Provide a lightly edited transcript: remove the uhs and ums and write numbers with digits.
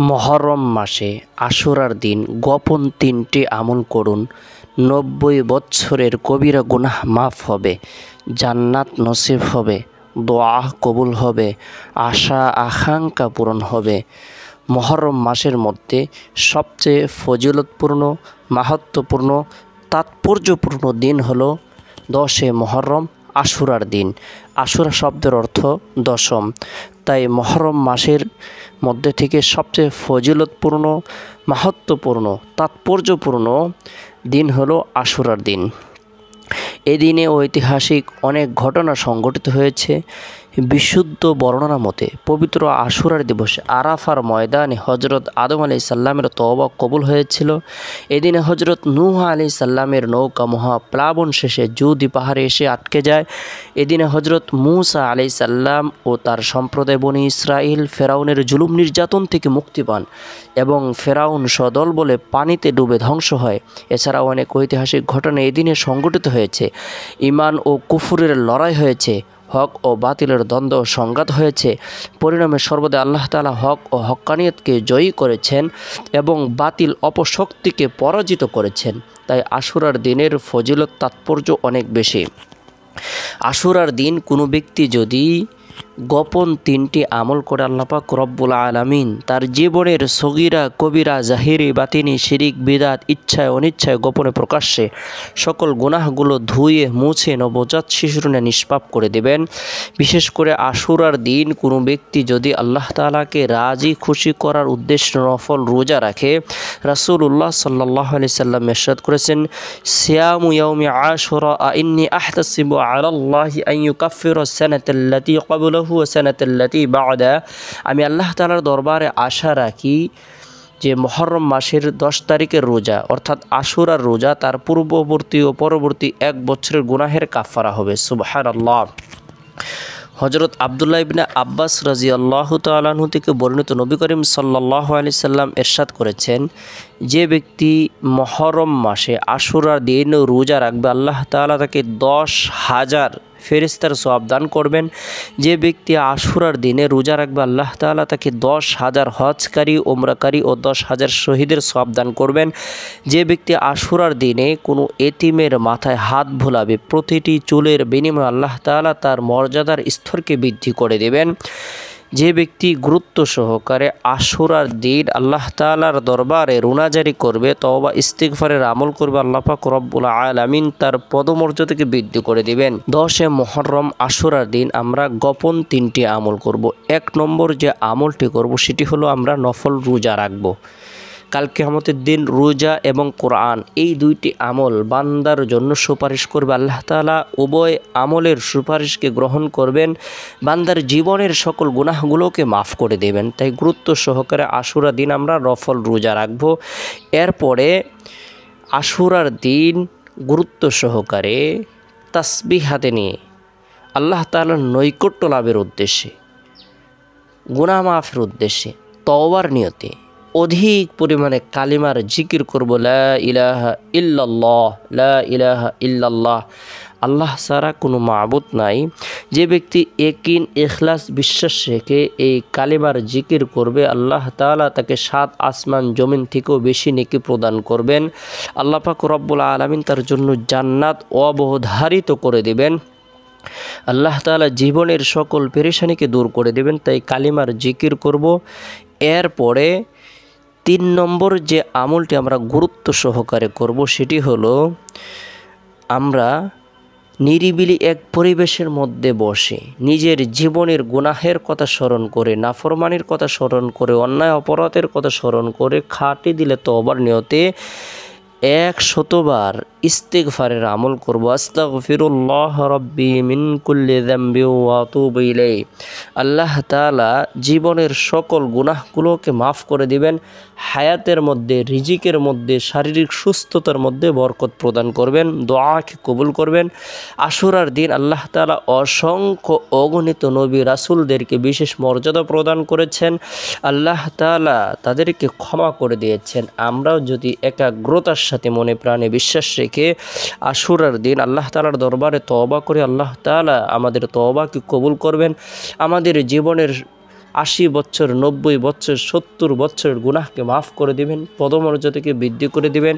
মহরম মাসে আশুরার দিন গোপন 3টি আমল করুন। 90 বৎসরের কবিরা গুনাহ মাফ হবে, জান্নাত নসিব হবে, দোয়া কবুল হবে, আশা আকাঙ্ক্ষা পূরণ হবে। মহরম মাসের মধ্যে সবচেয়ে ফজিলতপূর্ণ, মাহাত্ম্যপূর্ণ, তাৎপর্যপূর্ণ দিন হলো 10 মহরম, আশুরার দিন। আশুরা শব্দের অর্থ দশম, তাই মহরম মাসের মধ্যে থেকে সবচেয়ে ফজিলতপূর্ণ, মাহাত্ম্যপূর্ণ, তাৎপর্যপূর্ণ দিন হলো আশুরার দিন। এদিনে ঐতিহাসিক অনেক ঘটনা সংঘটিত হয়েছে। বিশুদ্ধ বর্ণনা মতে পবিত্র আশুরার দিবসে আরাফার ময়দানে হজরত আদম আলাইহিস সালামের তওবা কবুল হয়েছিল। এদিনে হজরত নূহ আলাইহিস সালামের নৌকা মহাপ্লাবন শেষে জুদি পাহাড়ে এসে আটকে যায়। এদিনে হজরত মূসা আলাইহিস সালাম ও তার সম্প্রদায় বনি ইসরাইল ফেরাউনের জুলুম নির্যাতন থেকে মুক্তি পান এবং ফেরাউন সদল বলে পানিতে ডুবে ধ্বংস হয়। এছাড়াও অনেক ঐতিহাসিক ঘটনা এদিনে সংঘটিত হয়েছে। ঈমান ও কুফরের লড়াই হয়েছে, হক ও বাতিলের দ্বন্দ্ব সংঘাত হয়েছে। পরিণামে সর্বদা আল্লাহ তাআলা হক ও হক্কানিয়তকে জয়ী করেছেন এবং বাতিল অপশক্তিকে পরাজিত করেছেন। তাই আশুরার দিনের ফজিলত, তাৎপর্য অনেক বেশি। আশুরার দিন কোনো ব্যক্তি যদি গোপন 3টি আমল করে আল্লাহ পাক রব্বুল আলামিন তার জীবনের সগীরা কবিরা, জাহিরি বাতিনি, শিরিক বিদাত, ইচ্ছায় অনিচ্ছায়, গোপনে প্রকাশ্যে সকল গুনাহগুলো ধুয়ে মুছে নবজাত শিশুর ন্যায় নিষ্পাপ করে দেবেন। বিশেষ করে আশুরার দিন কোনো ব্যক্তি যদি আল্লাহ তাআলাকে রাজি খুশি করার উদ্দেশ্যে নফল রোজা রাখে, রাসূলুল্লাহ সাল্লাল্লাহু আলাইহি সাল্লাম ইরশাদ করেছেন, সিয়ামু ইয়াউমি আশুরা ইন্নী আহতাসিবু আলাল্লাহি আন ইউকাফিরা সানাতাল্লাতী ক্বাবলাহু ওয়া সানাতাল্লাতী বা'দা। আমি আল্লাহ তাআলার দরবারে আশা রাখি যে মহরম মাসের 10 তারিখের রোজা অর্থাৎ আশুরার রোজা তার পূর্ববর্তী ও পরবর্তী 1 বছরের গুনাহের কাফারা হবে। সুবহানাল্লাহ। হজরত আব্দুল্লাহ ইবনে আব্বাস রাদিয়াল্লাহু তাআলা আনহু থেকে বর্ণিত, নবী করিম সাল্লাল্লাহু আলাইহি সাল্লাম ইরশাদ করেছেন, যে ব্যক্তি মহরম মাসে আশুরার দিন রোজা রাখবে আল্লাহ তাআলা তাকে 10,000 ফেরেশতার সওয়াব দান করবেন। যে ব্যক্তি আশুরার দিনে রোজা রাখবে আল্লাহ তাআলা তাকে 10,000 হজকারী, ওমরাকারী ও 10,000 শহীদের সওয়াব দান করবেন। যে ব্যক্তি আশুরার দিনে কোনো এতিমের মাথায় হাত ভোলাবে, প্রতিটি চুলের বিনিময়ে আল্লাহ তাআলা তার মর্যাদার স্তরকে বৃদ্ধি করে দেবেন। যে ব্যক্তি গুরুত্ব সহকারে আশুরার দিন আল্লাহ তাআলার দরবারে রুনাজারি করবে, তওবা ইস্তিগফারের আমল করবে, আল্লাহ পাক রব্বুল আলামিন তার পদমর্যাদাকে বৃদ্ধি করে দিবেন। 10 মুহররম আশুরার দিন আমরা গোপন 3টি আমল করব। 1 নম্বর যে আমলটি করব সেটি হলো আমরা নফল রোজা রাখব। কাল কিয়ামতের দিন রোজা এবং কোরআন এই 2টি আমল বান্দার জন্য সুপারিশ করবে। আল্লাহ তাআলা উভয় আমলের সুপারিশকে গ্রহণ করবেন, বান্দার জীবনের সকল গুনাহগুলোকে মাফ করে দেবেন। তাই গুরুত্ব সহকারে আশুরা দিন আমরা নফল রোজা রাখব। এরপরে আশুরার দিন গুরুত্ব সহকারে তাসবিহ হাতে নিয়ে আল্লাহ তাআলার নৈকট্য লাভের উদ্দেশ্যে, গুনাহ মাফের উদ্দেশ্যে, তওবার নিয়তে অধিক পরিমাণে কালিমার জিকির করব, লা ইলাহা ইল্লাল্লাহ, লা ইলাহা ইল্লাল্লাহ, আল্লাহ ছাড়া কোনো মাবুদ নাই। যে ব্যক্তি ইয়াকিন, ইখলাস, বিশ্বাস রেখে এই কালিমার জিকির করবে আল্লাহ তাআলা তাকে 7 আসমান জমিন থেকেও বেশি নেকি প্রদান করবেন। আল্লাহ পাক রব্বুল আলামিন তার জন্য জান্নাত অবধারিত করে দেবেন। আল্লাহ তাআলা জীবনের সকল পেরেশানিকে দূর করে দেবেন। তাই কালিমার জিকির করব। এরপরে 3 নম্বর যে আমলটি আমরা গুরুত্ব সহকারে করব সেটি হলো আমরা নিরিবিলি এক পরিবেশের মধ্যে বসে নিজের জীবনের গুনাহের কথা স্মরণ করে, নাফরমানির কথা স্মরণ করে, অন্যায় অপরাধের কথা স্মরণ করে খাটি দিলে তওবার নিয়তে 100 বার ইস্তিগফারের আমল করব। আস্তাগফিরুল্লাহ রাব্বি মিন কুল্লি যামবি ওয়া আতুবু ইলাইহি। আল্লাহ তাআলা জীবনের সকল গুনাহগুলোকে মাফ করে দিবেন, হায়াতের মধ্যে, রিজিকের মধ্যে, শারীরিক সুস্থতার মধ্যে বরকত প্রদান করবেন, দোয়াকে কবুল করবেন। আশুরার দিন আল্লাহ তাআলা অসংখ্য অগণিত নবী রাসূলদেরকে বিশেষ মর্যাদা প্রদান করেছেন। আল্লাহ তাআলা তাদেরকে ক্ষমা করে দিয়েছেন। আমরাও যদি একাগ্রতার সাথে মনে প্রাণে বিশ্বাস রেখে আশুরার দিন আল্লাহ তাআলার দরবারে তওবা করে আল্লাহ তাআলা আমাদের তওবাকে কবুল করবেন, আমাদের জীবনের 80 বছর, 90 বছর, 70 বছরের গুনাহকে মাফ করে দিবেন, পদমর্যাদাকে বৃদ্ধি করে দিবেন।